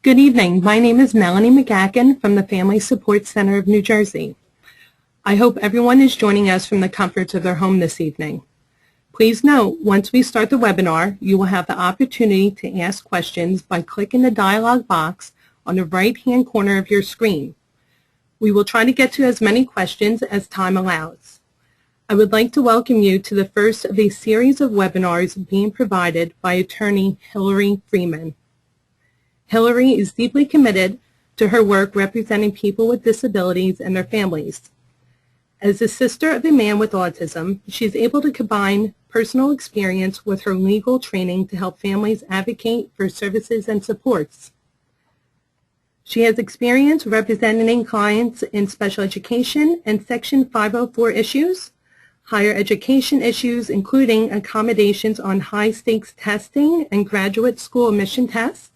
Good evening. My name is Melanie McGacken from the Family Support Center of New Jersey. I hope everyone is joining us from the comforts of their home this evening. Please note, once we start the webinar, you will have the opportunity to ask questions by clicking the dialog box on the right-hand corner of your screen. We will try to get to as many questions as time allows. I would like to welcome you to the first of a series of webinars being provided by attorney Hillary Freeman. Hillary is deeply committed to her work representing people with disabilities and their families. As the sister of a man with autism, she is able to combine personal experience with her legal training to help families advocate for services and supports. She has experience representing clients in special education and Section 504 issues, higher education issues including accommodations on high-stakes testing and graduate school admission tests,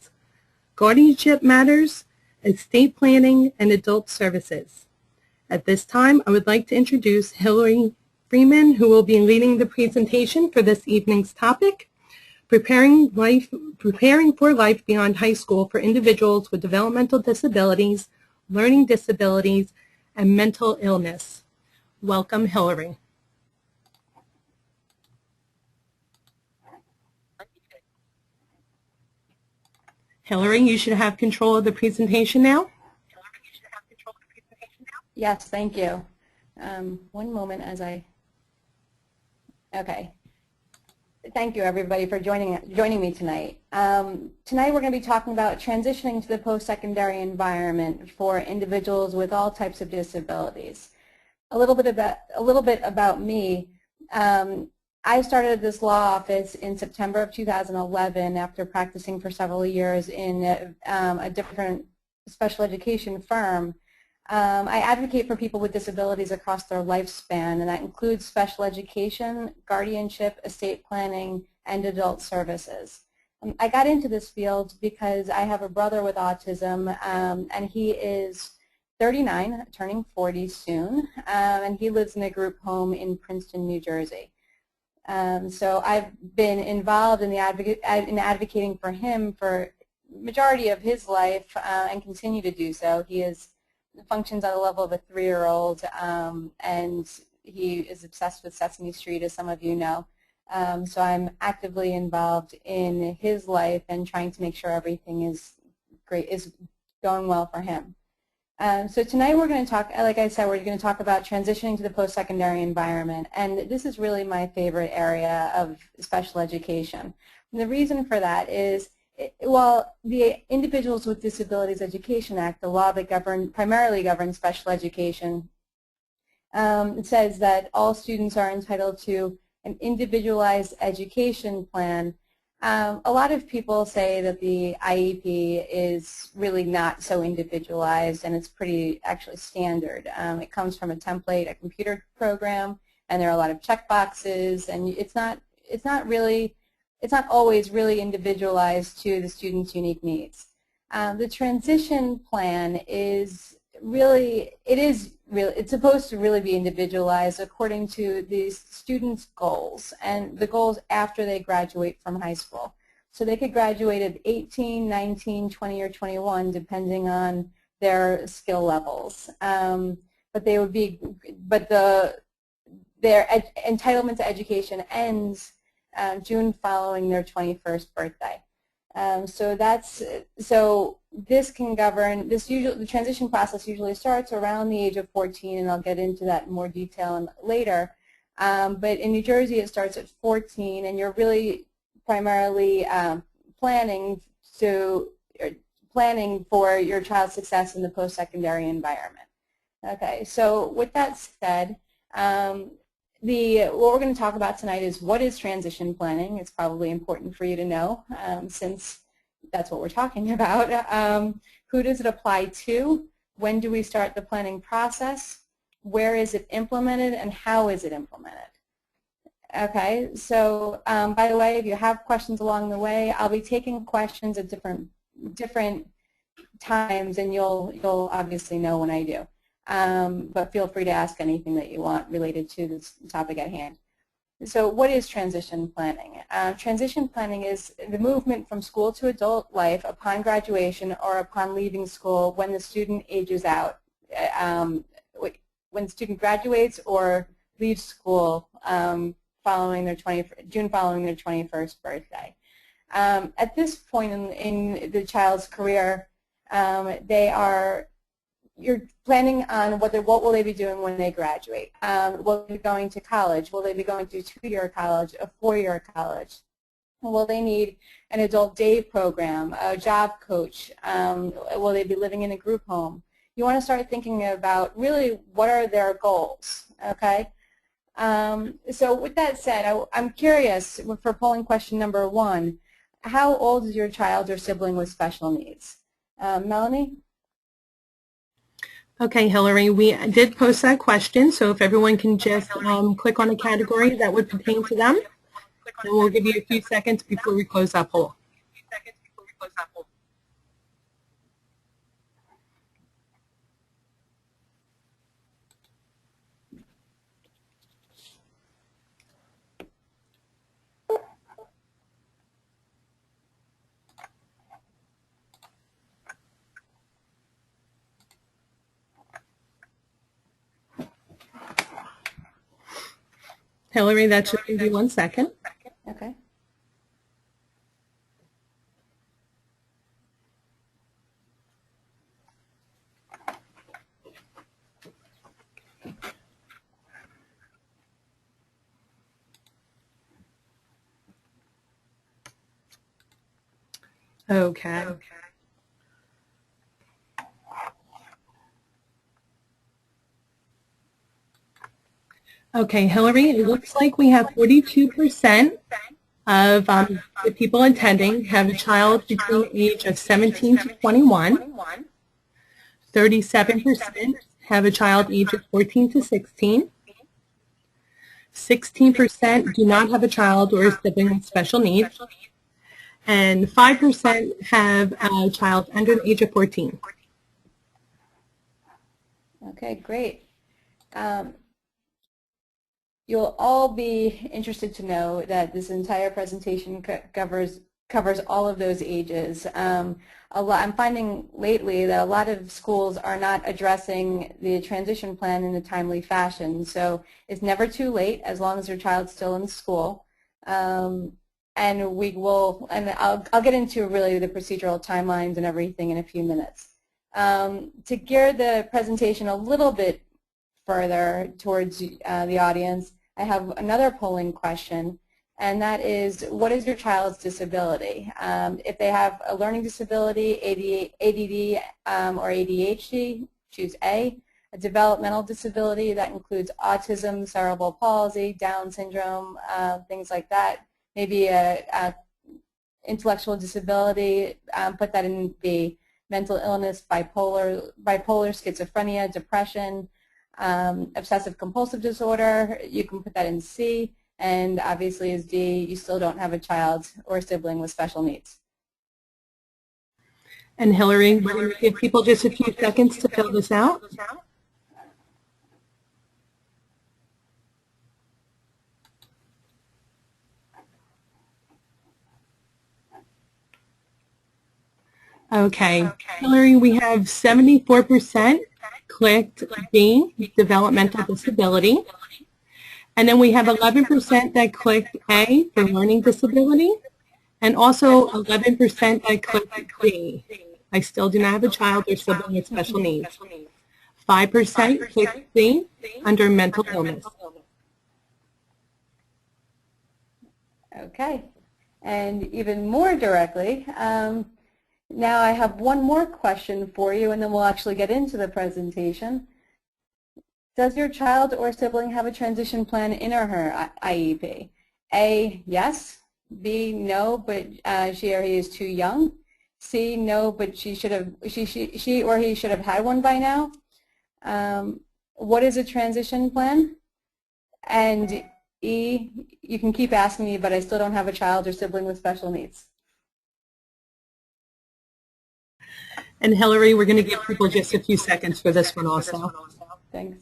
guardianship matters, estate planning, and adult services. At this time, I would like to introduce Hillary Freeman, who will be leading the presentation for this evening's topic, Preparing for Life Beyond High School for Individuals with Developmental Disabilities, Learning Disabilities, and Mental Illness. Welcome, Hillary. Hillary, you should have control of the presentation now. Yes, thank you. One moment as okay. Thank you everybody for joining me tonight. Tonight we're going to be talking about transitioning to the post-secondary environment for individuals with all types of disabilities. A little bit about me. I started this law office in September of 2011 after practicing for several years in a different special education firm. I advocate for people with disabilities across their lifespan, and that includes special education, guardianship, estate planning, and adult services. I got into this field because I have a brother with autism, and he is 39, turning 40 soon, and he lives in a group home in Princeton, New Jersey. So I've been involved in advocating for him for the majority of his life and continue to do so. He functions on the level of a 3-year-old, and he is obsessed with Sesame Street, as some of you know. So I'm actively involved in his life and trying to make sure everything is going well for him. So tonight we're going to talk, like I said, we're going to talk about transitioning to the post-secondary environment, and this is really my favorite area of special education. And the reason for that is, while the Individuals with Disabilities Education Act, the law that primarily governs special education, says that all students are entitled to an individualized education plan. A lot of people say that the IEP is really not so individualized, and it's pretty actually standard. It comes from a template, a computer program, and there are a lot of check boxes, and it's not always really individualized to the student's unique needs. The transition plan is it's supposed to really be individualized according to the student's goals and the goals after they graduate from high school. So they could graduate at 18, 19, 20, or 21 depending on their skill levels. But their entitlement to education ends June following their 21st birthday. So this can govern, the transition process usually starts around the age of 14, and I'll get into that in more detail later. But in New Jersey it starts at 14, and you're really primarily planning for your child's success in the post-secondary environment. Okay, so with that said, what we're going to talk about tonight is what is transition planning. It's probably important for you to know since that's what we're talking about. Who does it apply to? When do we start the planning process? Where is it implemented, and how is it implemented? Okay, so by the way, if you have questions along the way, I'll be taking questions at different times, and you'll obviously know when I do. But feel free to ask anything that you want related to this topic at hand. So what is transition planning? Transition planning is the movement from school to adult life upon graduation or upon leaving school when the student ages out. When the student graduates or leaves school following their June following their 21st birthday. At this point in the child's career, you're planning on what will they be doing when they graduate. Will they be going to college? Will they be going to a 2-year college, a 4-year college? Will they need an adult day program, a job coach? Will they be living in a group home? You want to start thinking about really what are their goals, okay? So with that said, I'm curious for polling question number 1, how old is your child or sibling with special needs? Melanie? Okay, Hillary, we did post that question, so if everyone can just click on a category that would pertain to them, and we'll give you a few seconds before we close that poll. Hillary, that should give you 1 second. Okay. Okay. Okay, Hillary, it looks like we have 42% of the people attending have a child between the age of 17 to 21. 37% have a child age of 14 to 16. 16% do not have a child or a sibling with special needs. And 5% have a child under the age of 14. Okay, great. You'll all be interested to know that this entire presentation covers all of those ages. I'm finding lately that a lot of schools are not addressing the transition plan in a timely fashion. So it's never too late as long as your child's still in school. And I'll get into really the procedural timelines and everything in a few minutes. To gear the presentation a little bit further towards the audience, I have another polling question, and that is, what is your child's disability? If they have a learning disability, ADD or ADHD, choose A. A developmental disability, that includes autism, cerebral palsy, Down syndrome, things like that. Maybe a intellectual disability, put that in B. Mental illness, bipolar, schizophrenia, depression, obsessive compulsive disorder, you can put that in C, and obviously as D, you still don't have a child or sibling with special needs. And Hillary, we're going to give people just a few seconds to fill this out. Okay, Hillary, we have 74% clicked B, developmental disability. And then we have 11% that clicked A for learning disability, and also 11% that clicked B. I still do not have a child or sibling with special needs. 5% clicked C under mental illness. Okay, and even more directly, now I have one more question for you, and then we'll actually get into the presentation. Does your child or sibling have a transition plan in or her IEP? A, yes. B, no, but she or he is too young. C, no, but she or he should have had one by now. What is a transition plan? And E, you can keep asking me, but I still don't have a child or sibling with special needs. And Hillary, we're going to give people just a few seconds for this one also. Thanks.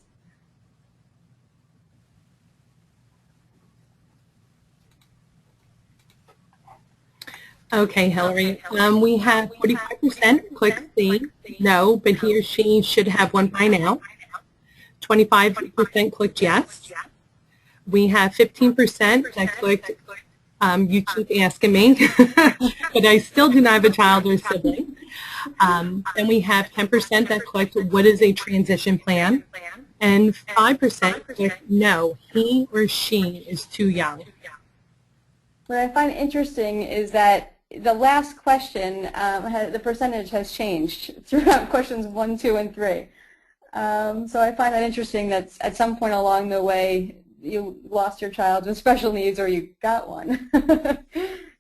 Okay, Hillary. We have 45% click C, no, but he or she should have one by now. 25% clicked yes. We have 15% that clicked you keep asking me, but I still do not have a child or sibling. Then we have 10% that clicked what is a transition plan, and 5% clicked no, he or she is too young. What I find interesting is that the last question, the percentage has changed throughout questions 1, 2, and 3. So I find that interesting that at some point along the way you lost your child with special needs or you got one.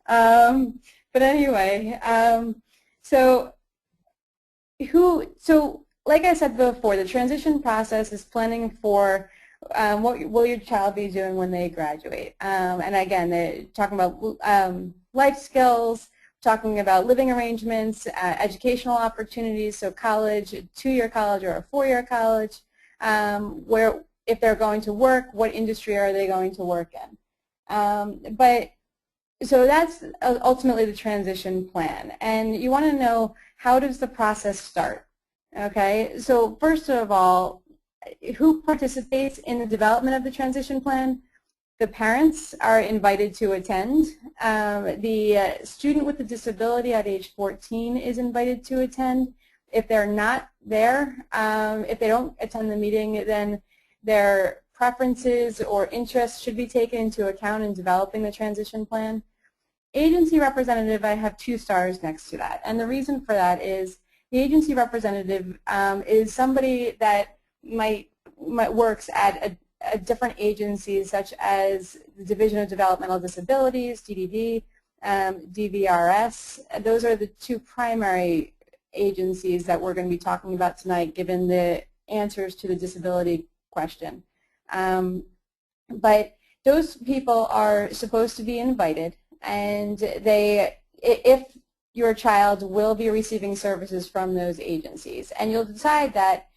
But anyway, so like I said before, the transition process is planning for what will your child be doing when they graduate. And again, they're talking about life skills, talking about living arrangements, educational opportunities, so college, a 2-year college or a 4-year college, where if they're going to work, what industry are they going to work in. So that's ultimately the transition plan. And you want to know, how does the process start? Okay, so first of all, who participates in the development of the transition plan? The parents are invited to attend. The student with a disability at age 14 is invited to attend. If they're not there, if they don't attend the meeting, then their preferences or interests should be taken into account in developing the transition plan. Agency representative, I have 2 stars next to that. And the reason for that is the agency representative is somebody that might works at a different agencies such as the Division of Developmental Disabilities, DDD, DVRS. Those are the 2 primary agencies that we're going to be talking about tonight, given the answers to the disability question. But those people are supposed to be invited, and if your child will be receiving services from those agencies, and you'll decide that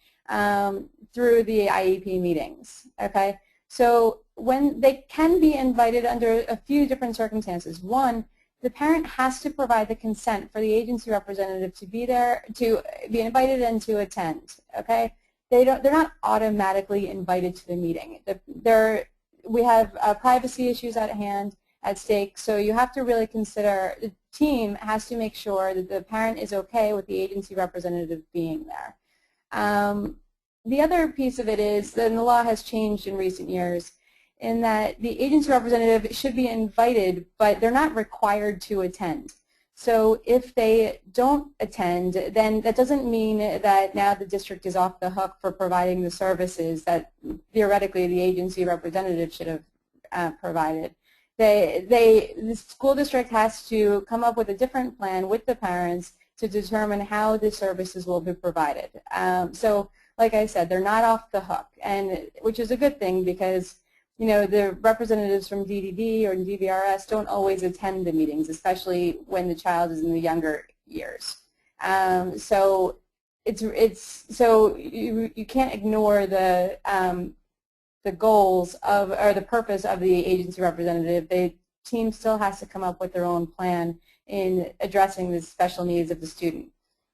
through the IEP meetings. Okay, so when they can be invited under a few different circumstances. One, the parent has to provide the consent for the agency representative to be there, to be invited and to attend. Okay, they're not automatically invited to the meeting. We have privacy issues at stake, so you have to really consider, the team has to make sure that the parent is okay with the agency representative being there. The other piece of it is that the law has changed in recent years in that the agency representative should be invited, but they're not required to attend. So if they don't attend, then that doesn't mean that now the district is off the hook for providing the services that theoretically the agency representative should have provided. The school district has to come up with a different plan with the parents to determine how the services will be provided. So like I said, they're not off the hook, and which is a good thing, because the representatives from DDD or DVRS don't always attend the meetings, especially when the child is in the younger years. So you can't ignore the goals of, or the purpose of the agency representative. The team still has to come up with their own plan in addressing the special needs of the student.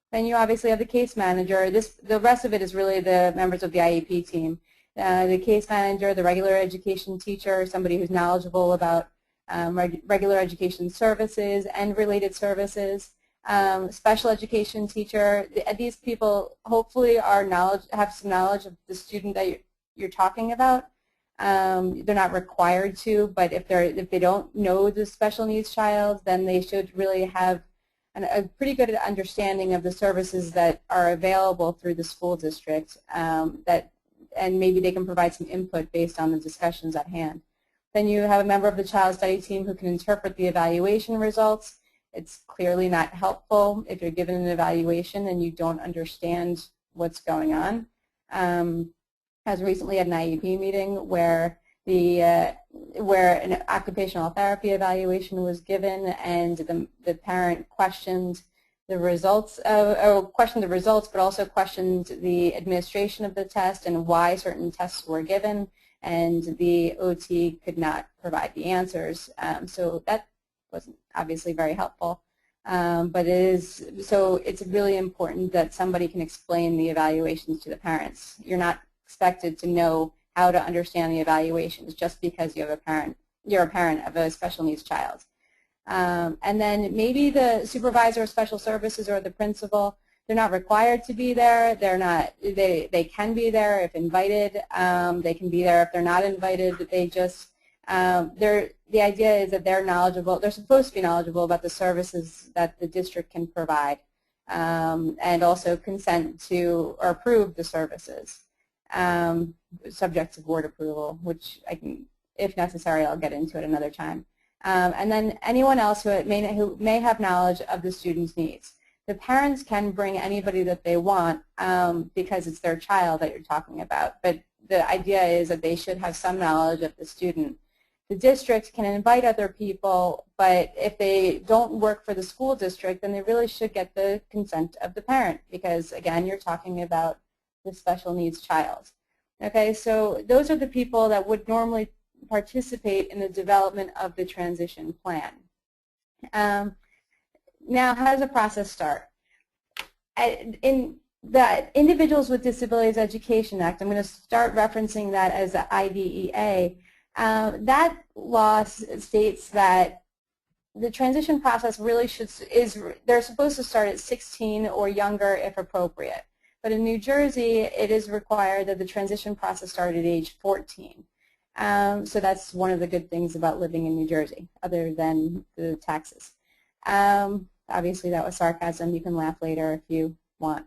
Then you obviously have the case manager. The rest of it is really the members of the IEP team. The case manager, the regular education teacher, somebody who's knowledgeable about regular education services and related services, special education teacher. These people hopefully have some knowledge of the student that you're talking about. They're not required to, but if they don't know the special needs child, then they should really have a pretty good understanding of the services that are available through the school district, and maybe they can provide some input based on the discussions at hand. Then you have a member of the child study team who can interpret the evaluation results. It's clearly not helpful if you're given an evaluation and you don't understand what's going on. I was recently at an IEP meeting where where an occupational therapy evaluation was given, and the parent questioned the results, but also questioned the administration of the test and why certain tests were given, and the OT could not provide the answers. So that wasn't obviously very helpful. But it's really important that somebody can explain the evaluations to the parents. You're not expected to know how to understand the evaluations just because you're a parent of a special needs child. And then maybe the supervisor of special services or the principal, they're not required to be there. They can be there if invited. They can be there if they're not invited. The idea is that they're knowledgeable. They're supposed to be knowledgeable about the services that the district can provide, and also consent to or approve the services, subject to board approval, which if necessary, I'll get into it another time. And then anyone else who may have knowledge of the student's needs. The parents can bring anybody that they want because it's their child that you're talking about, but the idea is that they should have some knowledge of the student. The district can invite other people, but if they don't work for the school district, then they really should get the consent of the parent because, again, you're talking about the special needs child. Okay, so those are the people that would normally participate in the development of the transition plan. Now, how does the process start? In the Individuals with Disabilities Education Act, I'm going to start referencing that as the IDEA. That law states that the transition process really they're supposed to start at 16 or younger if appropriate. But in New Jersey, it is required that the transition process start at age 14. So that's one of the good things about living in New Jersey, other than the taxes. Obviously, that was sarcasm. You can laugh later if you want.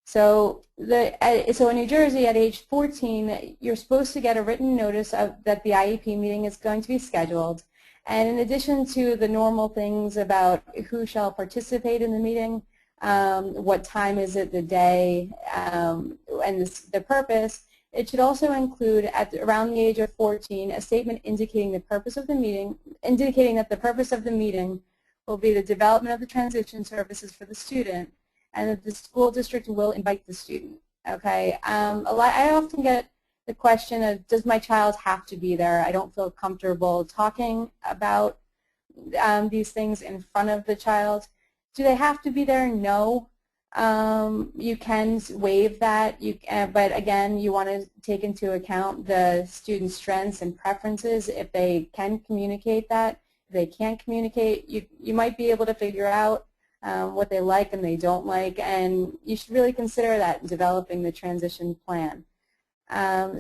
So in New Jersey, at age 14, you're supposed to get a written notice that the IEP meeting is going to be scheduled. And in addition to the normal things about who shall participate in the meeting, what time is it, the day, and the purpose, it should also include, around the age of 14, a statement indicating the purpose of the meeting, indicating that the purpose of the meeting will be the development of the transition services for the student, and that the school district will invite the student. Okay, I often get the question of, does my child have to be there? I don't feel comfortable talking about these things in front of the child. Do they have to be there? No. You can waive that, but again, you want to take into account the student's strengths and preferences. If they can communicate that, if they can't communicate, you might be able to figure out what they like and they don't like, and you should really consider that in developing the transition plan.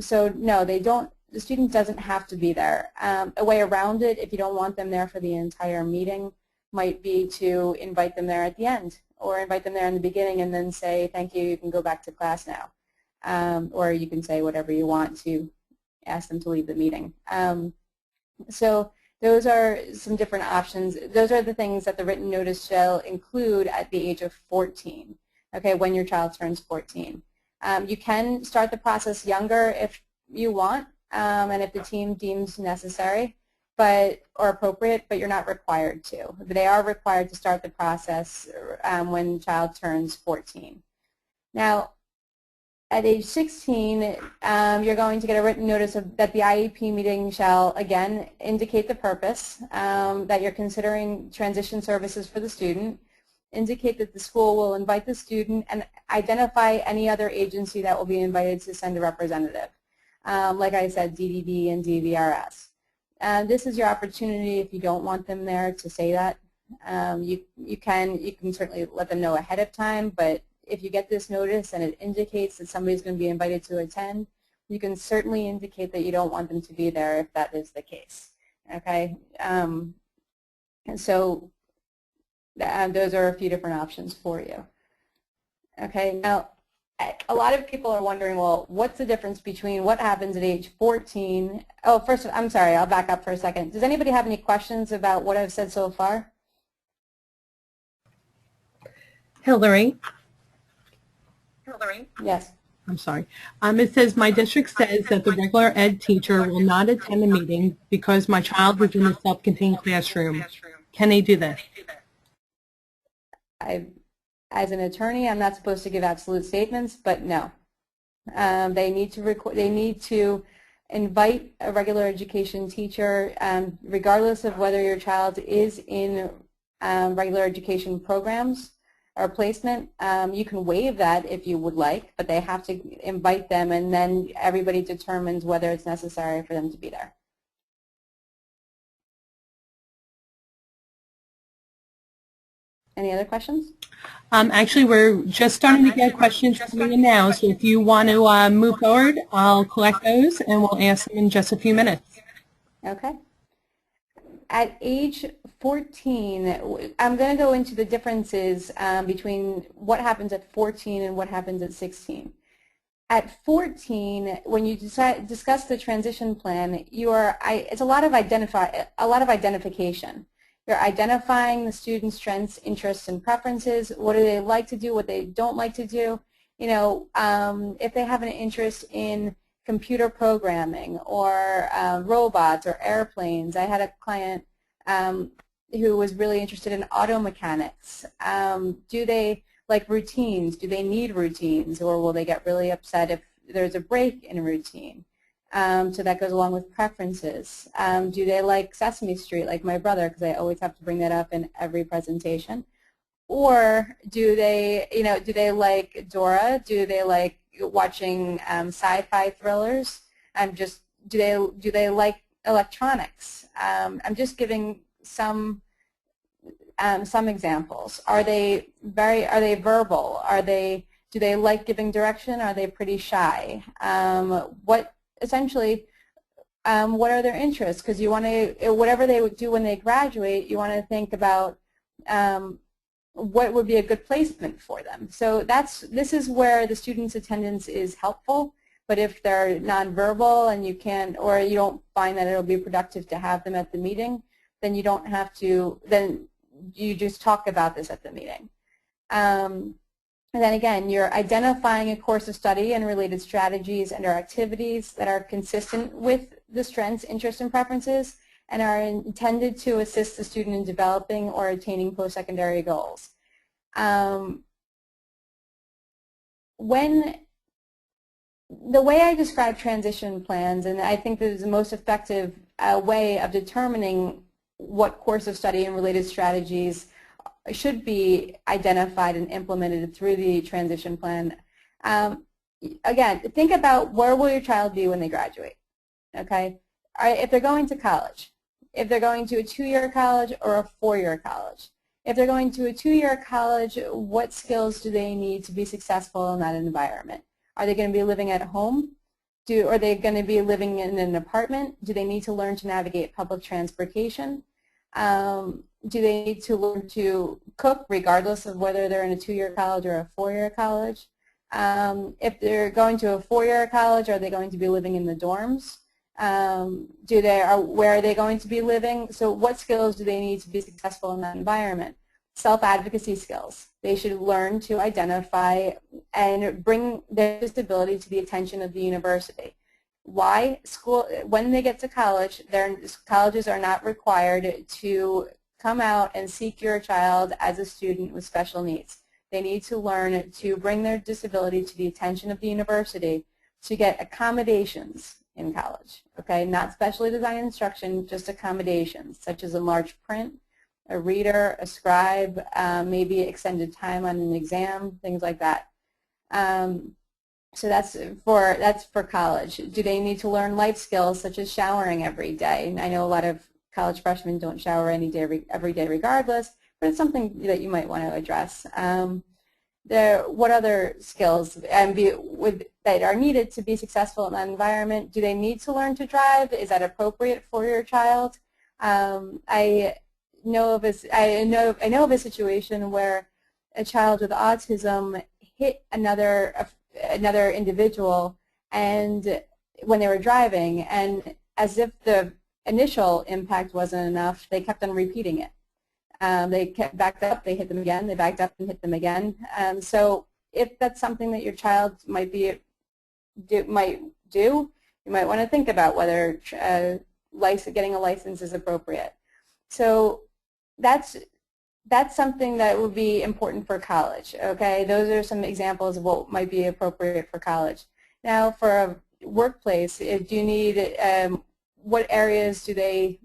So no, the student doesn't have to be there. A way around it, if you don't want them there for the entire meeting, might be to invite them there at the end, or invite them there in the beginning and then say, thank you, you can go back to class now. Or you can say whatever you want to ask them to leave the meeting. So those are some different options. Those are the things that the written notice shall include at the age of 14, okay, when your child turns 14. You can start the process younger if you want, and if the team deems necessary or appropriate, but you're not required to. They are required to start the process when the child turns 14. Now, at age 16, you're going to get a written notice that the IEP meeting shall, again, indicate the purpose, that you're considering transition services for the student, indicate that the school will invite the student, and identify any other agency that will be invited to send a representative. Like I said, DDD and DVRS. This is your opportunity, if you don't want them there, to say that. You can certainly let them know ahead of time, but if you get this notice and it indicates that somebody's going to be invited to attend, you can certainly indicate that you don't want them to be there if that is the case. Okay, and so those are a few different options for you. Okay, now a lot of people are wondering, well, what's the difference between what happens at age 14? Oh, first, I'm sorry, I'll back up for a second. Does anybody have any questions about what I've said so far? Hillary? Yes. I'm sorry. It says, my district says that the regular ed teacher will not attend the meeting because my child is in a self-contained classroom. Can they do this? As an attorney, I'm not supposed to give absolute statements, but no. They need to invite a regular education teacher, regardless of whether your child is in regular education programs or placement. You can waive that if you would like, but they have to invite them, and then everybody determines whether it's necessary for them to be there. Any other questions? Actually, we're just starting to get questions coming in now, so if you want to move forward, I'll collect those and we'll ask them in just a few minutes. Okay. At age 14, I'm going to go into the differences between what happens at 14 and what happens at 16. At 14, when you discuss the transition plan, it's a lot of identification. You're identifying the student's strengths, interests, and preferences. What do they like to do? What they don't like to do? You know, if they have an interest in computer programming or robots or airplanes. I had a client who was really interested in auto mechanics. Do they like routines? Do they need routines, or will they get really upset if there's a break in a routine? So that goes along with preferences. Do they like Sesame Street, like my brother, because I always have to bring that up in every presentation? Or do they, do they like Dora? Do they like watching sci-fi thrillers? Do they like electronics? I'm just giving some examples. Are they verbal? Do they like giving direction? Are they pretty shy? What are their interests? Because you want to, whatever they would do when they graduate, you want to think about what would be a good placement for them. So this is where the student's attendance is helpful. But if they're nonverbal and you can't, or you don't find that it'll be productive to have them at the meeting, then you don't have to. Then you just talk about this at the meeting. And then again, you're identifying a course of study and related strategies and or activities that are consistent with the strengths, interests, and preferences, and are intended to assist the student in developing or attaining post-secondary goals. The way I describe transition plans, and I think this is the most effective way of determining what course of study and related strategies should be identified and implemented through the transition plan. Again, think about where will your child be when they graduate, okay? If they're going to college, if they're going to a 2-year college or a 4-year college. If they're going to a 2-year college, what skills do they need to be successful in that environment? Are they going to be living at home? Are they going to be living in an apartment? Do they need to learn to navigate public transportation? Do they need to learn to cook regardless of whether they're in a 2-year college or a 4-year college? If they're going to a 4-year college, are they going to be living in the dorms? Where are they going to be living? So what skills do they need to be successful in that environment? Self-advocacy skills. They should learn to identify and bring their disability to the attention of the university. Why? When they get to college, colleges are not required to come out and seek your child as a student with special needs. They need to learn to bring their disability to the attention of the university to get accommodations in college, okay? Not specially designed instruction, just accommodations, such as a large print, a reader, a scribe, maybe extended time on an exam, things like that. So that's for college. Do they need to learn life skills such as showering every day? And I know a lot of college freshmen don't shower every day regardless, but it's something that you might want to address. What other skills that are needed to be successful in that environment? Do they need to learn to drive? Is that appropriate for your child? I know of a situation where a child with autism hit another individual, and when they were driving, and as if the initial impact wasn't enough, they kept on repeating it. They kept backed up, they hit them again, they backed up and hit them again. So if that's something that your child might do, you might want to think about whether getting a license is appropriate. So that's something that would be important for college, okay? Those are some examples of what might be appropriate for college. Now for a workplace, do you need, what areas do they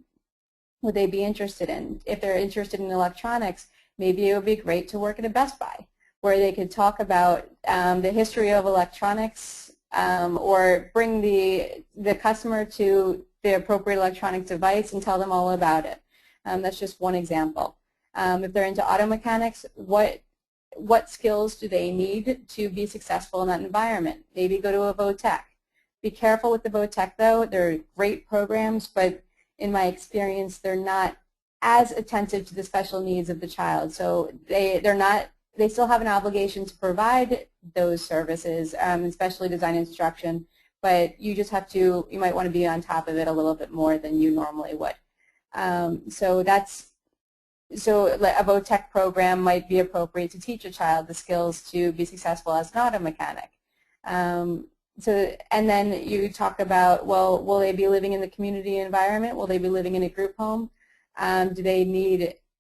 would they be interested in? If they're interested in electronics, maybe it would be great to work at a Best Buy, where they could talk about the history of electronics, or bring the customer to the appropriate electronic device and tell them all about it. That's just one example. If they're into auto mechanics, what skills do they need to be successful in that environment? Maybe go to a VOTEC. Be careful with the VOTEC though. They're great programs, but in my experience, they're not as attentive to the special needs of the child. So they still have an obligation to provide those services, especially design instruction, but you just have to, you might want to be on top of it a little bit more than you normally would. So a VOTEC program might be appropriate to teach a child the skills to be successful as an auto mechanic. And then you talk about, well, will they be living in the community environment? Will they be living in a group home?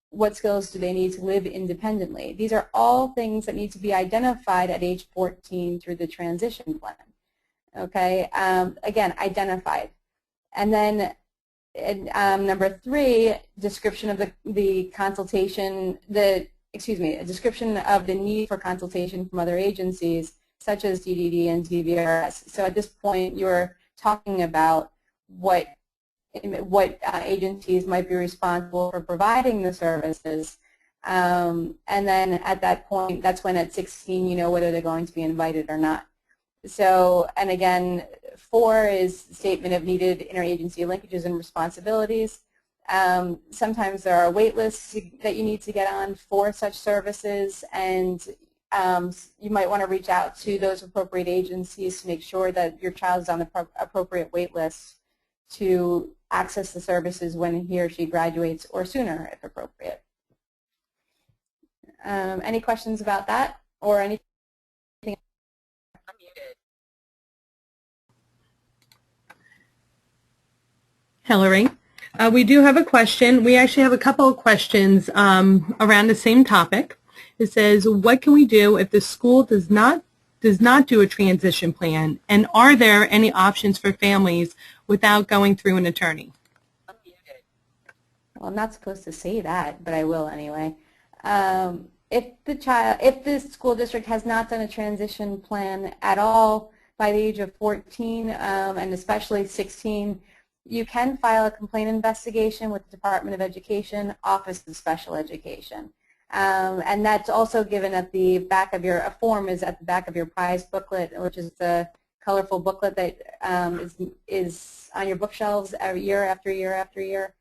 What skills do they need to live independently? These are all things that need to be identified at age 14 through the transition plan. Okay, again, identified. And then number 3, description of the consultation, a description of the need for consultation from other agencies such as DDD and DVRS. So at this point, you're talking about what agencies might be responsible for providing the services. And then at that point, that's when at 16 you know whether they're going to be invited or not. So, and again, 4 is statement of needed interagency linkages and responsibilities. Sometimes there are wait lists that you need to get on for such services, and you might want to reach out to those appropriate agencies to make sure that your child is on the appropriate wait list to access the services when he or she graduates or sooner, if appropriate. Any questions about that or anything? Hillary, we do have a question. We actually have a couple of questions around the same topic. It says, what can we do if the school does not do a transition plan, and are there any options for families without going through an attorney? Well, I'm not supposed to say that, but I will anyway. If the school district has not done a transition plan at all by the age of 14, and especially 16, you can file a complaint investigation with the Department of Education, Office of Special Education. And that's also given at the back of a form is at the back of your prize booklet, which is the colorful booklet that is on your bookshelves every year after year after year.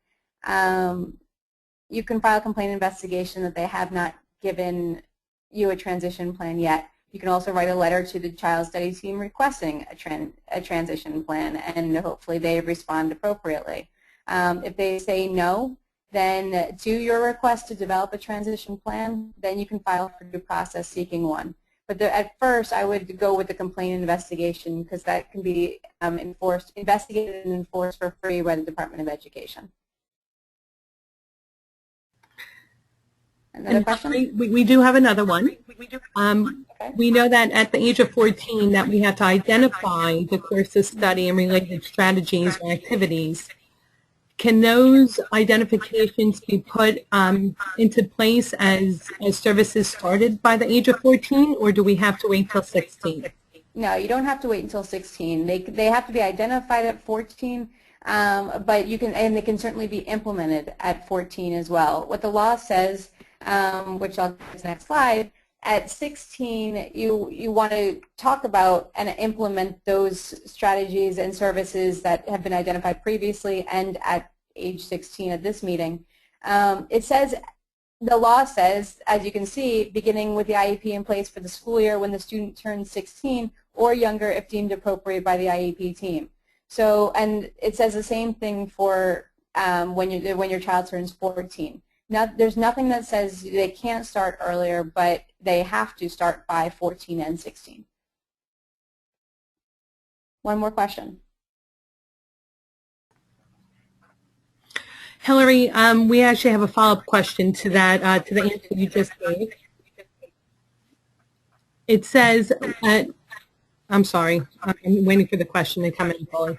You can file a complaint investigation that they have not given you a transition plan yet. You can also write a letter to the child study team requesting a transition plan, and hopefully they respond appropriately. If they say no, then do your request to develop a transition plan, then you can file for due process seeking one. But at first, I would go with the complaint investigation because that can be investigated and enforced for free by the Department of Education. Another question? We do have another one. Okay. We know that at the age of 14 that we have to identify the course of study and related strategies or activities. Can those identifications be put into place as services started by the age of 14, or do we have to wait till 16? No, you don't have to wait until 16. They have to be identified at 14, but they can certainly be implemented at 14 as well. What the law says, which I'll get to the next slide, at 16 you want to talk about and implement those strategies and services that have been identified previously, and at age 16 at this meeting. The law says, as you can see, beginning with the IEP in place for the school year when the student turns 16 or younger if deemed appropriate by the IEP team. So, and it says the same thing for when your child turns 14. Now, there's nothing that says they can't start earlier, but they have to start by 14 and 16. One more question. Hillary, we actually have a follow-up question to that, to the answer you just gave. It says, I'm sorry, I'm waiting for the question to come in fully.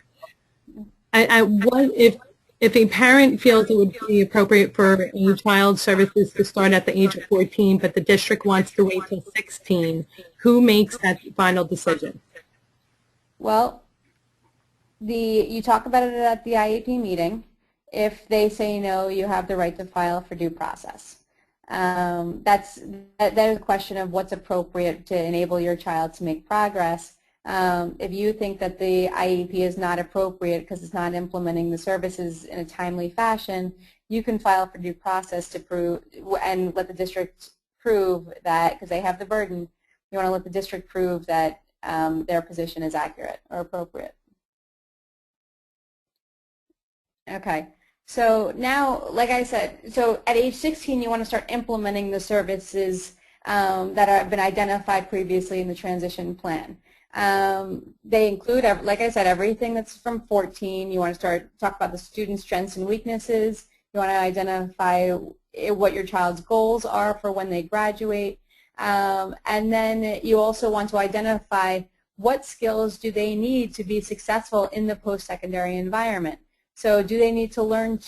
What if If a parent feels it would be appropriate for a child's services to start at the age of 14, but the district wants to wait till 16, who makes that final decision? Well, you talk about it at the IEP meeting. If they say no, you have the right to file for due process. That is a question of what's appropriate to enable your child to make progress. If you think that the IEP is not appropriate because it's not implementing the services in a timely fashion, you can file for due process to prove and let the district prove that, because they have the burden, you want to let the district prove that their position is accurate or appropriate. Okay. So now, like I said, so at age 16, you want to start implementing the services that have been identified previously in the transition plan. They include, like I said, everything that's from 14. You want to talk about the student's strengths and weaknesses. You want to identify what your child's goals are for when they graduate. And then you also want to identify what skills do they need to be successful in the post-secondary environment. So do they need to learn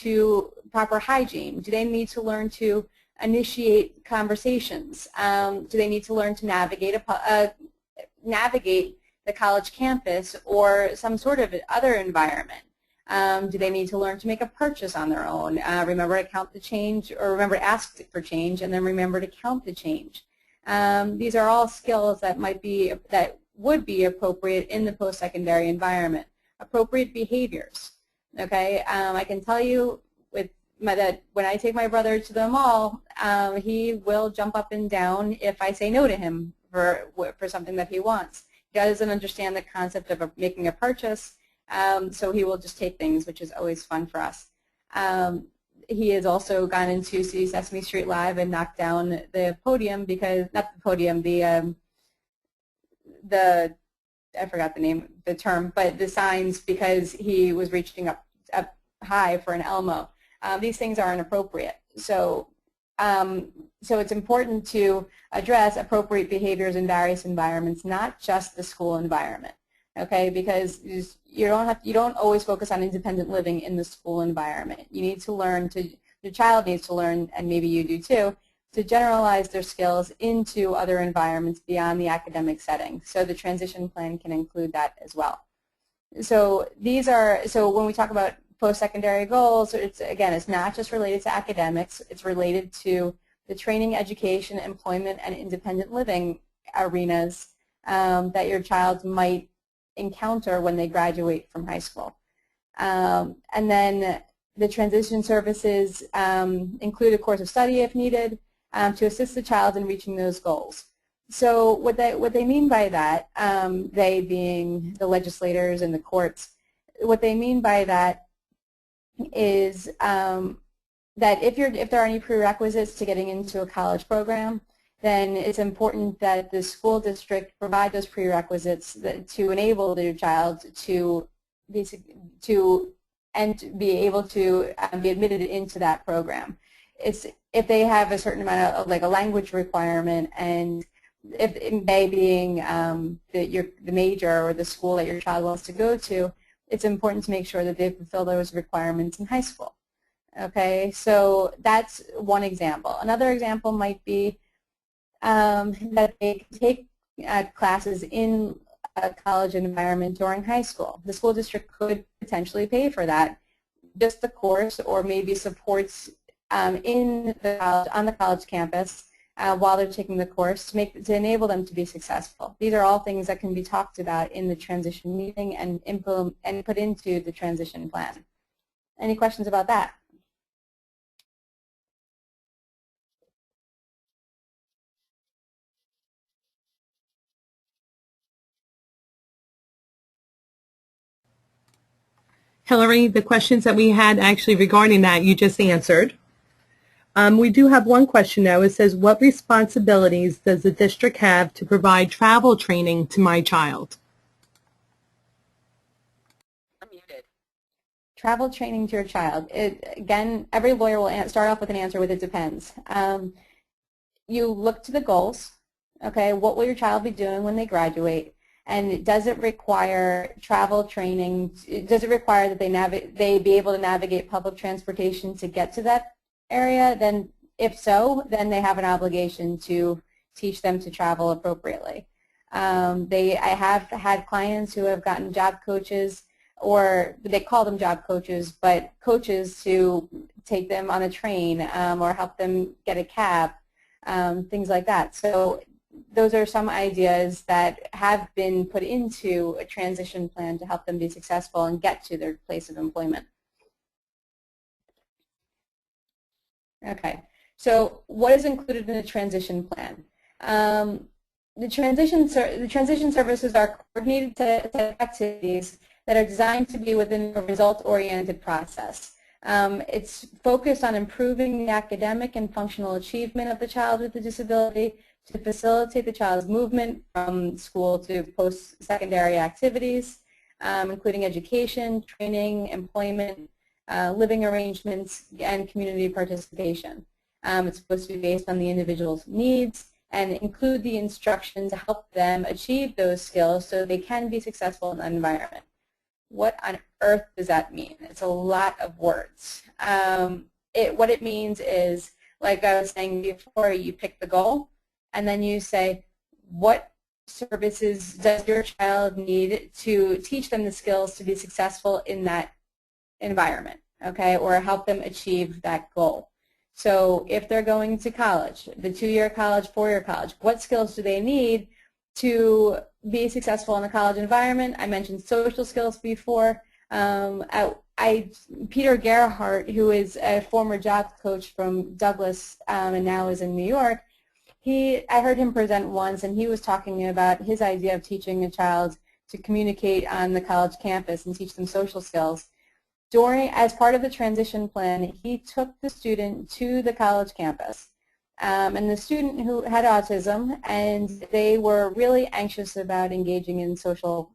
proper hygiene? Do they need to learn to initiate conversations? Do they need to learn to navigate the college campus or some sort of other environment? Do they need to learn to make a purchase on their own? Remember to count the change, or remember to ask for change, and then remember to count the change. These are all skills that would be appropriate in the post-secondary environment. Appropriate behaviors. Okay, I can tell you that when I take my brother to the mall, he will jump up and down if I say no to him for something that he wants. He doesn't understand the concept of making a purchase, so he will just take things, which is always fun for us. He has also gone into see Sesame Street Live and knocked down the podium because, not the podium, I forgot the term, but the signs, because he was reaching up high for an Elmo. These things are inappropriate. So it's important to address appropriate behaviors in various environments, not just the school environment. Okay, because you don't always focus on independent living in the school environment. You need to learn your child needs to learn, and maybe you do too, to generalize their skills into other environments beyond the academic setting. So the transition plan can include that as well. So when we talk about post-secondary goals, it's not just related to academics, it's related to the training, education, employment, and independent living arenas that your child might encounter when they graduate from high school. And then the transition services include a course of study if needed, to assist the child in reaching those goals. So what they mean by that, they being the legislators and the courts, what they mean by that is that if there are any prerequisites to getting into a college program, then it's important that the school district provide those prerequisites to enable their child to be able to be admitted into that program. If they have a certain amount of like a language requirement, and if it may being the major or the school that your child wants to go to, it's important to make sure that they fulfill those requirements in high school. Okay, so that's one example. Another example might be that they can take classes in a college environment during high school. The school district could potentially pay for that, just the course, or maybe supports on the college campus while they're taking the course to enable them to be successful. These are all things that can be talked about in the transition meeting and put into the transition plan. Any questions about that? Hillary, the questions that we had actually regarding that you just answered. We do have one question now. It says, what responsibilities does the district have to provide travel training to my child? Unmuted. Travel training to your child. Again, every lawyer will start off with an answer with it depends. You look to the goals. Okay, what will your child be doing when they graduate? And does it require travel training? Does it require that they be able to navigate public transportation to get to that area? Then if so, then they have an obligation to teach them to travel appropriately. I have had clients who have gotten job coaches, or they call them job coaches, but coaches to take them on a train or help them get a cab, things like that. So those are some ideas that have been put into a transition plan to help them be successful and get to their place of employment. Okay, so what is included in a transition plan? The transition services are coordinated set of activities that are designed to be within a result-oriented process. It's focused on improving the academic and functional achievement of the child with a disability to facilitate the child's movement from school to post-secondary activities, including education, training, employment, living arrangements, and community participation. It's supposed to be based on the individual's needs and include the instruction to help them achieve those skills so they can be successful in that environment. What on earth does that mean? It's a lot of words. What it means is, like I was saying before, you pick the goal, and then you say, what services does your child need to teach them the skills to be successful in that environment, okay, or help them achieve that goal. So if they're going to college, the 2-year college, 4-year college, what skills do they need to be successful in the college environment? I mentioned social skills before. Peter Gerhardt, who is a former job coach from Douglas and now is in New York, I heard him present once, and he was talking about his idea of teaching a child to communicate on the college campus and teach them social skills. As part of the transition plan, he took the student to the college campus, and the student who had autism, and they were really anxious about engaging in social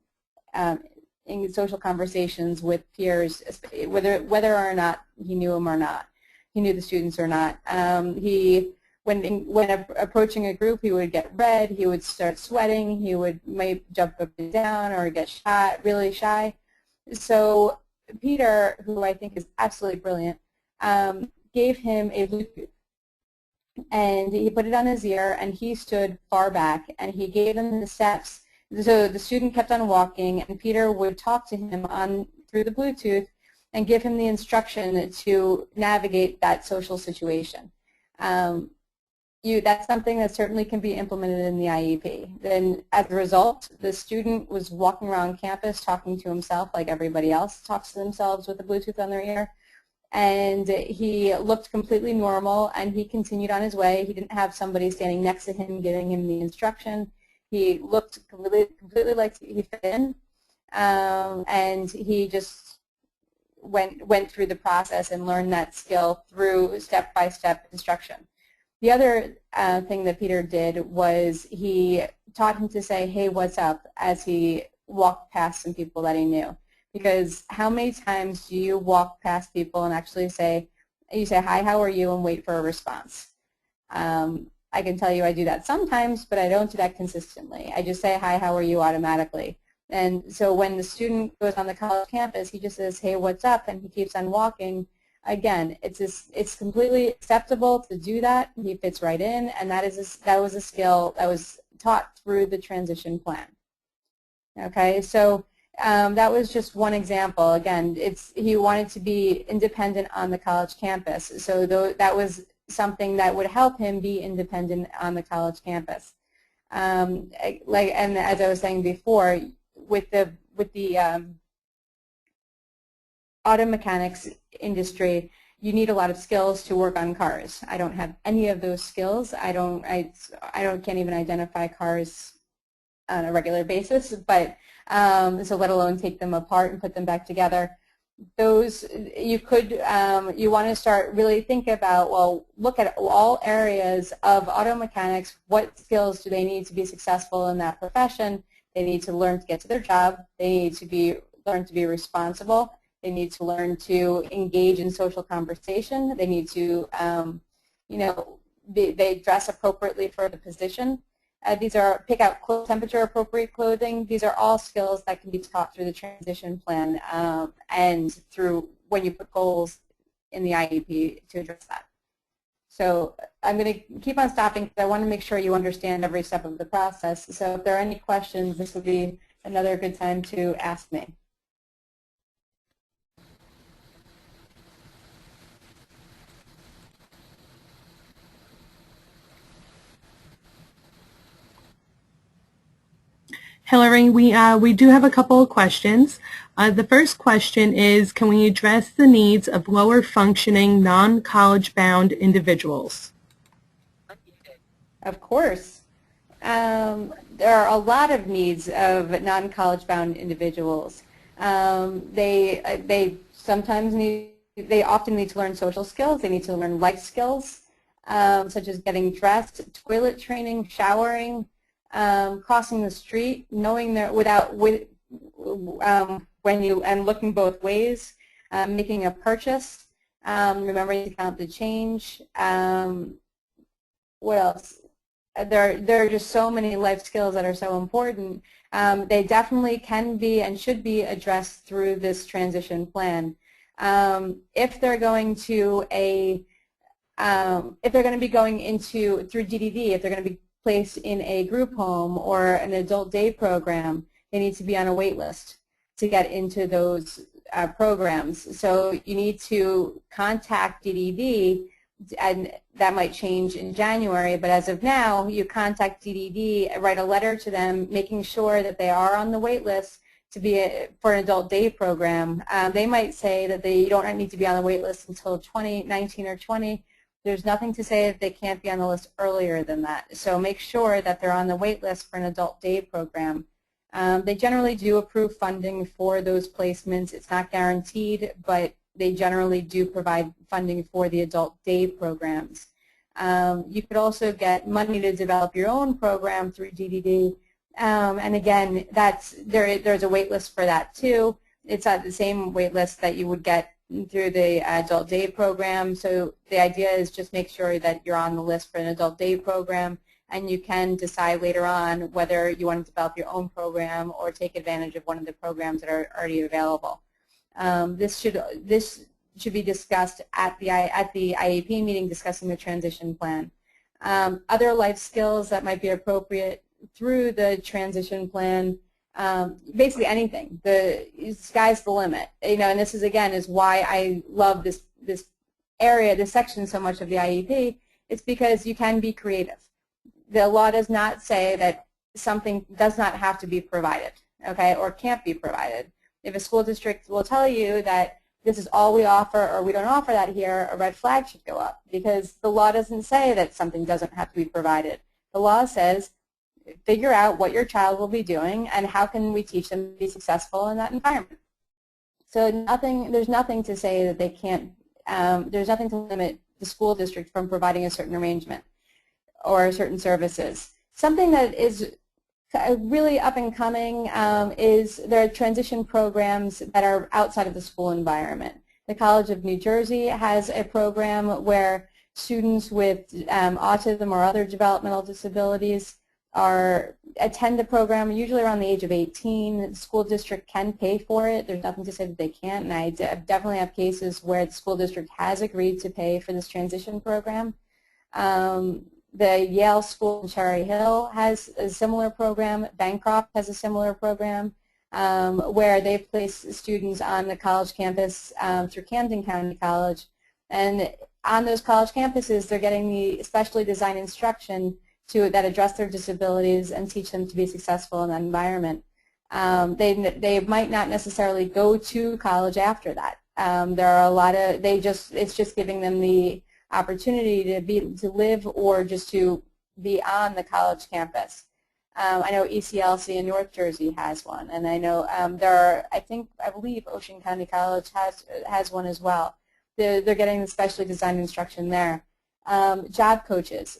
conversations with peers, whether or not he knew them or not, he knew the students or not. When approaching a group, he would get red, he would start sweating, he would maybe jump up and down or get shy, really shy. So Peter, who I think is absolutely brilliant, gave him a Bluetooth, and he put it on his ear, and he stood far back, and he gave him the steps. So the student kept on walking, and Peter would talk to him through the Bluetooth and give him the instruction to navigate that social situation. That's something that certainly can be implemented in the IEP. Then as a result, the student was walking around campus talking to himself like everybody else talks to themselves with the Bluetooth on their ear. And he looked completely normal, and he continued on his way. He didn't have somebody standing next to him giving him the instruction. He looked completely like he fit in, and he just went through the process and learned that skill through step-by-step instruction. The other thing that Peter did was he taught him to say, hey, what's up, as he walked past some people that he knew. Because how many times do you walk past people and actually say, hi, how are you, and wait for a response? I can tell you I do that sometimes, but I don't do that consistently. I just say, hi, how are you, automatically. And so when the student goes on the college campus, he just says, hey, what's up, and he keeps on walking. Again, it's completely acceptable to do that. He fits right in, and that was a skill that was taught through the transition plan. Okay, so that was just one example. Again, he wanted to be independent on the college campus, so that was something that would help him be independent on the college campus. And as I was saying before, with the auto mechanics industry, you need a lot of skills to work on cars. I don't have any of those skills. Can't even identify cars on a regular basis, but so let alone take them apart and put them back together. You want to start really think about, well, look at all areas of auto mechanics. What skills do they need to be successful in that profession? They need to learn to get to their job. They need to learn to be responsible. They need to learn to engage in social conversation. They need to, they dress appropriately for the position. These are pick out temperature appropriate clothing. These are all skills that can be taught through the transition plan and through when you put goals in the IEP to address that. So I'm going to keep on stopping because I want to make sure you understand every step of the process. So if there are any questions, this would be another good time to ask me. Hillary, we do have a couple of questions. The first question is, can we address the needs of lower functioning, non-college bound individuals? Of course. There are a lot of needs of non-college bound individuals. They often need to learn social skills. They need to learn life skills, such as getting dressed, toilet training, showering, crossing the street, knowing that and looking both ways, making a purchase, remembering to count the change. What else? There are just so many life skills that are so important. They definitely can be and should be addressed through this transition plan. If they're going to be going into through DDD, if they're going to be placed in a group home or an adult day program, they need to be on a wait list to get into those programs. So you need to contact DDD, and that might change in January, but as of now, you contact DDD, write a letter to them, making sure that they are on the wait list to be for an adult day program. They might say that you don't need to be on the wait list until 19 or 20. There's nothing to say that they can't be on the list earlier than that. So make sure that they're on the wait list for an adult day program. They generally do approve funding for those placements. It's not guaranteed, but they generally do provide funding for the adult day programs. You could also get money to develop your own program through DDD. And again, there's a wait list for that too. It's at the same wait list that you would get through the adult day program. So the idea is just make sure that you're on the list for an adult day program, and you can decide later on whether you want to develop your own program or take advantage of one of the programs that are already available. This should be discussed at the IEP meeting discussing the transition plan. Other life skills that might be appropriate through the transition plan, basically anything. The sky's the limit. And this is again is why I love this area, this section so much of the IEP. It's because you can be creative. The law does not say that something does not have to be provided, okay, or can't be provided. If a school district will tell you that this is all we offer or we don't offer that here, a red flag should go up, because the law doesn't say that something doesn't have to be provided. The law says figure out what your child will be doing and how can we teach them to be successful in that environment. So there's nothing to say that they can't, there's nothing to limit the school district from providing a certain arrangement or certain services. Something that is really up and coming is there are transition programs that are outside of the school environment. The College of New Jersey has a program where students with autism or other developmental disabilities attend the program usually around the age of 18. The school district can pay for it. There's nothing to say that they can't, and I definitely have cases where the school district has agreed to pay for this transition program. The Yale School in Cherry Hill has a similar program. Bancroft has a similar program where they place students on the college campus through Camden County College. And on those college campuses, they're getting the specially designed instruction that address their disabilities and teach them to be successful in that environment. They might not necessarily go to college after that. There are a lot of, it's just giving them the opportunity to live or just to be on the college campus. I know ECLC in North Jersey has one, and I know I believe Ocean County College has one as well. They're getting the specially designed instruction there. Job coaches.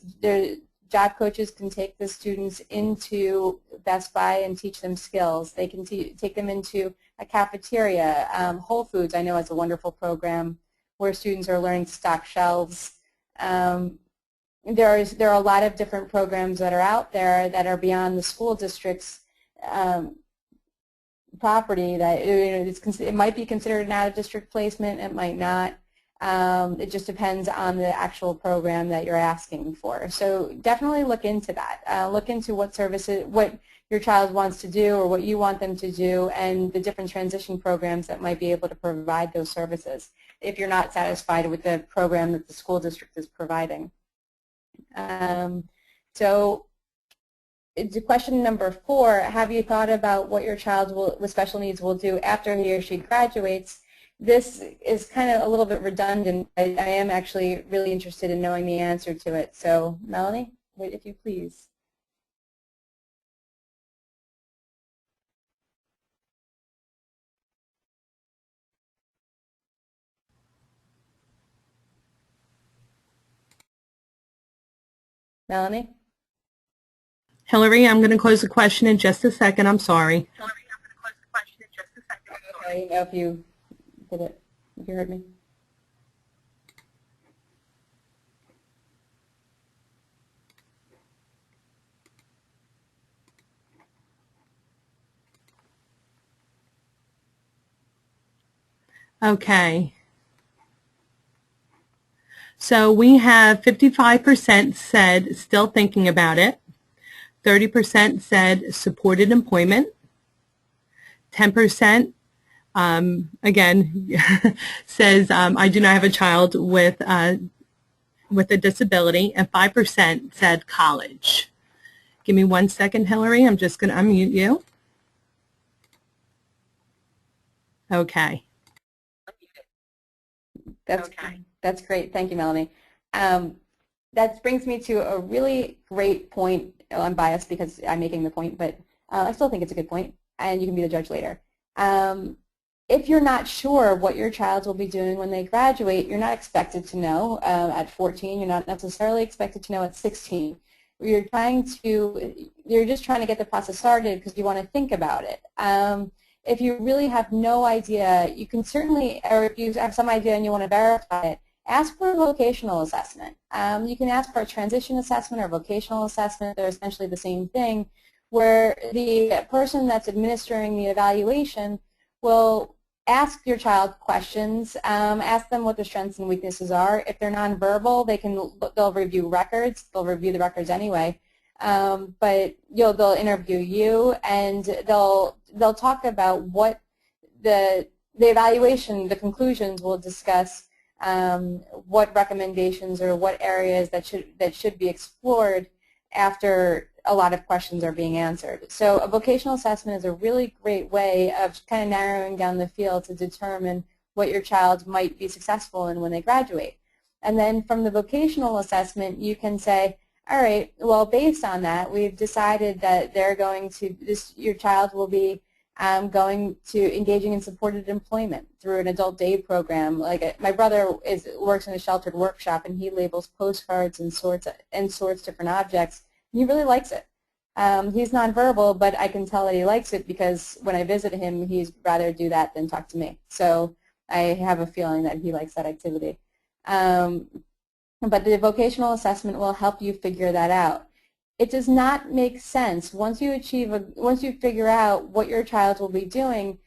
Job coaches can take the students into Best Buy and teach them skills. They can take them into a cafeteria. Whole Foods, I know, has a wonderful program where students are learning to stock shelves. there are a lot of different programs that are out there that are beyond the school district's property that it might be considered an out-of-district placement, it might not. It just depends on the actual program that you're asking for. So definitely look into that. Look into what services, what your child wants to do or what you want them to do, and the different transition programs that might be able to provide those services if you're not satisfied with the program that the school district is providing. So question number 4, have you thought about what your child with special needs will do after he or she graduates? This is kind of a little bit redundant. I am actually really interested in knowing the answer to it. So Melanie, if you please. Melanie? Hillary, I'm going to close the question in just a second. I'm sorry. Okay, if you did it, if you heard me. Okay. So we have 55% said still thinking about it. 30% said supported employment. 10% again says I do not have a child with a disability, and 5% said college. Give me 1 second, Hillary. I'm just going to unmute you. Okay. That's great. Thank you, Melanie. That brings me to a really great point. I'm biased because I'm making the point, but I still think it's a good point, and you can be the judge later. If you're not sure what your child will be doing when they graduate, you're not expected to know at 14. You're not necessarily expected to know at 16. You're just trying to get the process started because you want to think about it. If you really have no idea, you can certainly, or if you have some idea and you want to verify it, ask for a vocational assessment. You can ask for a transition assessment or vocational assessment. They're essentially the same thing, where the person that's administering the evaluation will ask your child questions, ask them what their strengths and weaknesses are. If they're nonverbal, they'll review records. They'll review the records anyway. But they'll interview you, and they'll talk about what the evaluation, the conclusions will discuss what recommendations or what areas that should be explored after a lot of questions are being answered. So a vocational assessment is a really great way of kind of narrowing down the field to determine what your child might be successful in when they graduate. And then from the vocational assessment, you can say, all right, well, based on that, we've decided that your child will be going to engaging in supported employment through an adult day program. Like my brother works in a sheltered workshop, and he labels postcards and sorts different objects. And he really likes it. He's nonverbal, but I can tell that he likes it because when I visit him, he'd rather do that than talk to me. So I have a feeling that he likes that activity. But the vocational assessment will help you figure that out. It does not make sense once you figure out what your child will be doing.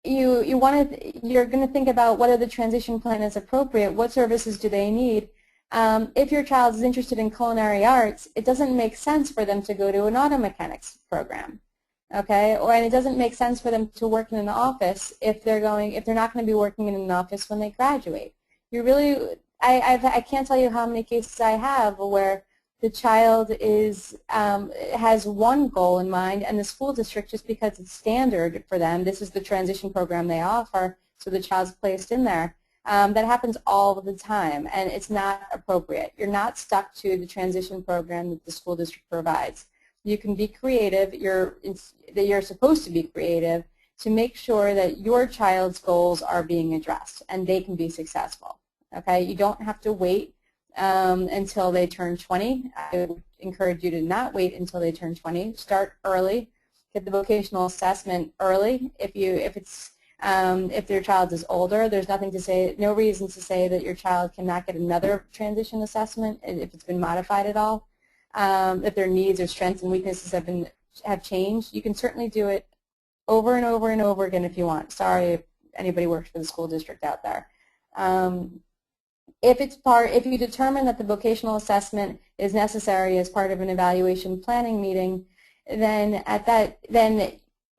You're going to think about whether the transition plan is appropriate. What services do they need? If your child is interested in culinary arts, it doesn't make sense for them to go to an auto mechanics program, okay? And it doesn't make sense for them to work in an office if they're not going to be working in an office when they graduate. I can't tell you how many cases I have where the child has one goal in mind, and the school district, just because it's standard for them, this is the transition program they offer, so the child's placed in there. That happens all the time, and it's not appropriate. You're not stuck to the transition program that the school district provides. You can be creative. You're supposed to be creative to make sure that your child's goals are being addressed and they can be successful. Okay, you don't have to wait until they turn 20. I would encourage you to not wait until they turn 20. Start early. Get the vocational assessment early. If it's If your child is older, there's nothing to say, no reason to say that your child cannot get another transition assessment if it's been modified at all. If their needs or strengths and weaknesses have changed, you can certainly do it over and over and over again if you want. Sorry if anybody works for the school district out there. If you determine that the vocational assessment is necessary as part of an evaluation planning meeting, then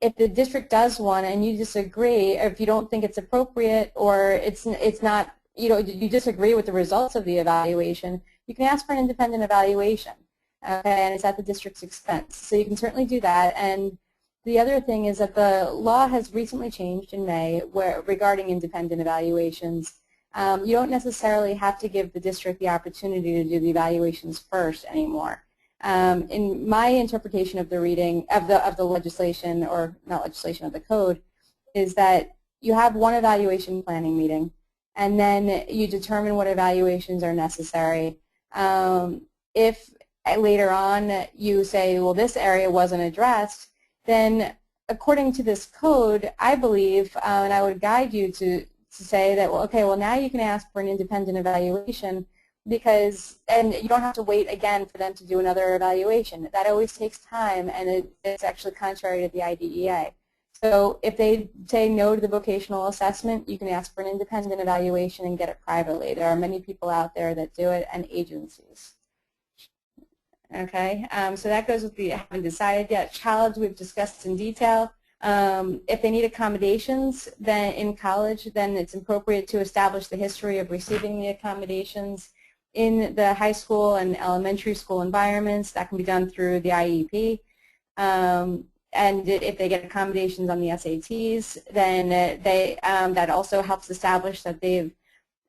if the district does one and you disagree, or if you don't think it's appropriate, or it's not, you disagree with the results of the evaluation, you can ask for an independent evaluation, okay, and it's at the district's expense. So you can certainly do that. And the other thing is that the law has recently changed in May regarding independent evaluations. You don't necessarily have to give the district the opportunity to do the evaluations first anymore. In my interpretation of the reading of the legislation, or not legislation, of the code, is that you have one evaluation planning meeting, and then you determine what evaluations are necessary. If later on you say, well, this area wasn't addressed, then according to this code, I believe, and I would guide you to say that, well, okay, well, now you can ask for an independent evaluation, and you don't have to wait again for them to do another evaluation. That always takes time, and it's actually contrary to the IDEA. So if they say no to the vocational assessment, you can ask for an independent evaluation and get it privately. There are many people out there that do it, and agencies. Okay, so that goes with the haven't decided yet. Child, we've discussed in detail. If they need accommodations then in college, then it's appropriate to establish the history of receiving the accommodations in the high school and elementary school environments. That can be done through the IEP. And if they get accommodations on the SATs, then that also helps establish that they've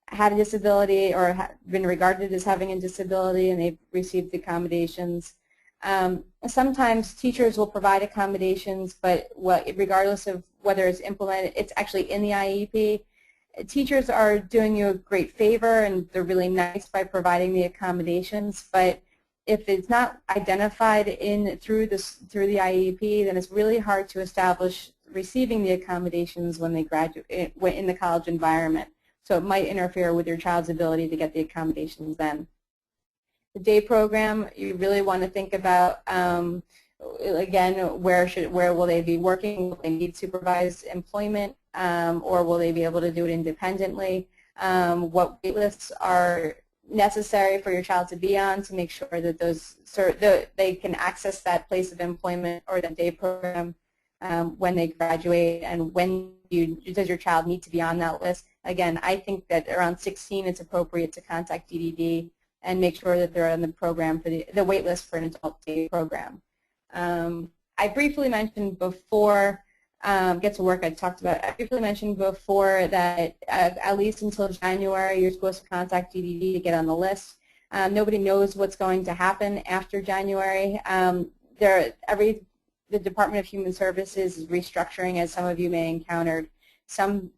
had a disability or been regarded as having a disability and they've received accommodations. Sometimes teachers will provide accommodations, but regardless of whether it's implemented, it's actually in the IEP. Teachers are doing you a great favor, and they're really nice by providing the accommodations, but if it's not identified through the IEP, then it's really hard to establish receiving the accommodations when they graduate in the college environment. So it might interfere with your child's ability to get the accommodations then. The day program, you really want to think about, again, where will they be working? Will they need supervised employment, or will they be able to do it independently? What wait lists are necessary for your child to be on to make sure that they can access that place of employment or the day program when they graduate, and when does your child need to be on that list? Again, I think that around 16 it's appropriate to contact DDD and make sure that they're on the program for the wait list for an adult day program. I briefly mentioned before, Get to Work, I briefly mentioned before that at least until January you're supposed to contact DDD to get on the list. Nobody knows what's going to happen after January. The Department of Human Services is restructuring, as some of you may have encountered. Some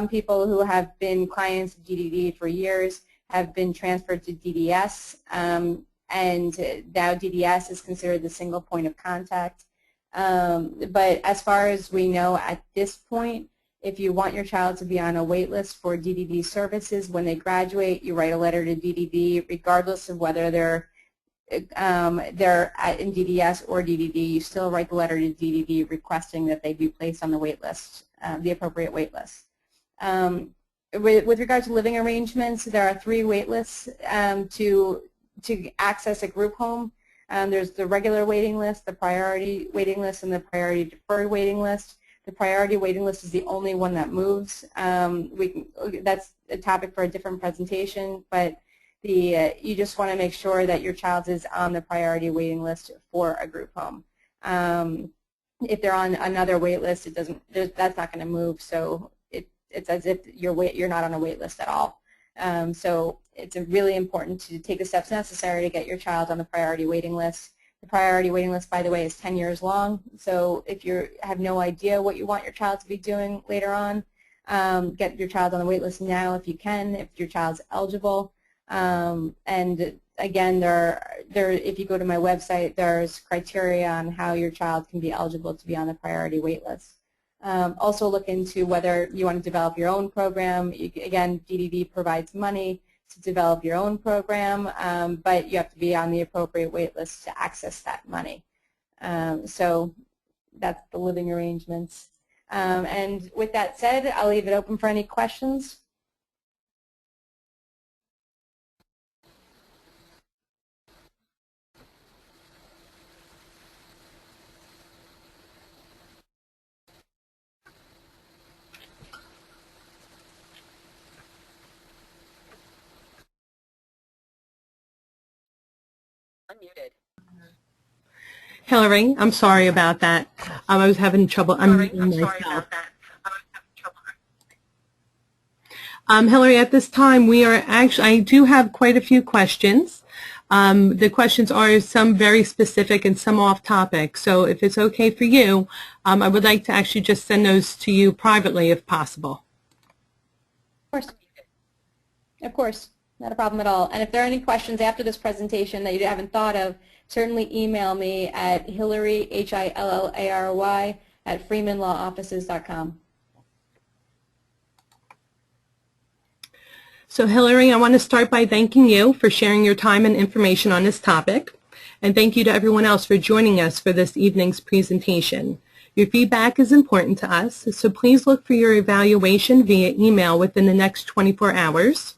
people who have been clients of DDD for years have been transferred to DDS, and now DDS is considered the single point of contact. But as far as we know at this point, if you want your child to be on a wait list for DDD services when they graduate, you write a letter to DDD, regardless of whether they're in DDS or DDD. You still write the letter to DDD requesting that they be placed on the wait list, the appropriate wait list. With regard to living arrangements, there are 3 wait lists to access a group home. There's the regular waiting list, the priority waiting list, and the priority deferred waiting list. The priority waiting list is the only one that moves. That's a topic for a different presentation, but you just want to make sure that your child is on the priority waiting list for a group home. If they're on another wait list, that's not going to move. So it's as if you're not on a wait list at all. So it's really important to take the steps necessary to get your child on the priority waiting list. The priority waiting list, by the way, is 10 years long. So if you have no idea what you want your child to be doing later on, get your child on the wait list now if you can, if your child's eligible. And again, if you go to my website, there's criteria on how your child can be eligible to be on the priority wait list. Also look into whether you want to develop your own program. Again, DDD provides money to develop your own program, but you have to be on the appropriate wait list to access that money. So that's the living arrangements. And with that said, I'll leave it open for any questions. Unmuted. Hillary, I'm sorry about that. I was having trouble unmuting myself. Hillary, at this time, we are actually, I do have quite a few questions. The questions are some very specific and some off topic. So if it's okay for you, I would like to actually just send those to you privately if possible. Of course. Of course. Not a problem at all. And if there are any questions after this presentation that you haven't thought of, certainly email me at Hillary, Hillary, at freemanlawoffices.com. So Hillary, I want to start by thanking you for sharing your time and information on this topic. And thank you to everyone else for joining us for this evening's presentation. Your feedback is important to us, so please look for your evaluation via email within the next 24 hours.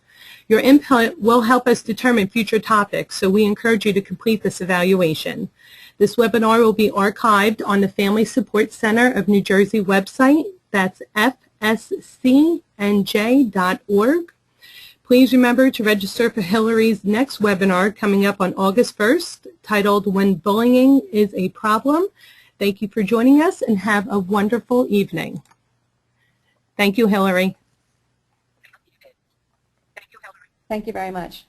Your input will help us determine future topics, so we encourage you to complete this evaluation. This webinar will be archived on the Family Support Center of New Jersey website. That's fscnj.org. Please remember to register for Hillary's next webinar coming up on August 1st, titled When Bullying is a Problem. Thank you for joining us and have a wonderful evening. Thank you, Hillary. Thank you very much.